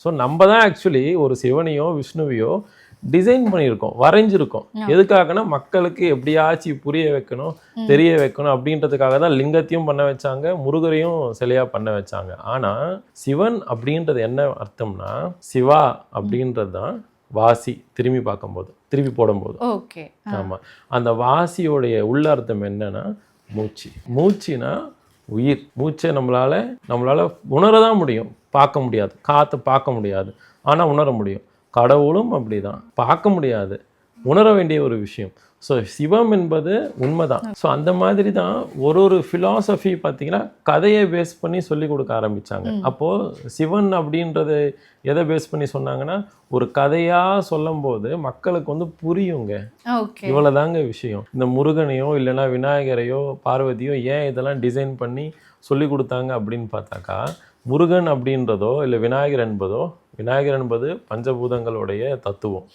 So நம்ம தான் actually ஒரு சிவனையோ விஷ்ணுவையோ டிசைன் பண்ணியிருக்கோம், வரைஞ்சிருக்கோம். எதுக்காகனா மக்களுக்கு எப்படியாச்சும் புரிய வைக்கணும், தெரிய வைக்கணும் அப்படின்றதுக்காக தான் லிங்கத்தையும் பண்ண வச்சாங்க, முருகரையும் சிலையா பண்ண வச்சாங்க. ஆனா சிவன் அப்படின்றது என்ன அர்த்தம்னா, சிவா அப்படின்றது தான் வாசி. திரும்பி பார்க்கும்போது, திருப்பி போடும்போது, ஓகே, ஆமா, அந்த வாசியோடைய உள்ள அர்த்தம் என்னன்னா மூச்சு. மூச்சுனா உயிர். மூச்சை நம்மளால உணரதான் முடியும், பார்க்க முடியாது. காற்றை பார்க்க முடியாது, ஆனால் உணர முடியும். கடவுளும் அப்படிதான், பார்க்க முடியாது, உணர வேண்டிய ஒரு விஷயம். ஸோ சிவம் என்பது உண்மைதான். ஸோ அந்த மாதிரி தான் ஒரு ஃபிலாசபி பார்த்தீங்கன்னா கதையை பேஸ் பண்ணி சொல்லி கொடுக்க ஆரம்பித்தாங்க. அப்போது சிவன் அப்படின்றது எதை பேஸ் பண்ணி சொன்னாங்கன்னா, ஒரு கதையாக சொல்லும் போது மக்களுக்கு வந்து புரியுங்க. இவ்வளோதாங்க விஷயம். இந்த முருகனையோ இல்லைன்னா விநாயகரையோ பார்வதியோ ஏன் இதெல்லாம் டிசைன் பண்ணி சொல்லி கொடுத்தாங்க அப்படின்னு பார்த்தாக்கா, முருகன் அப்படின்றதோ இல்லை விநாயகர் என்பது பஞ்சபூதங்களுடைய தத்துவம்.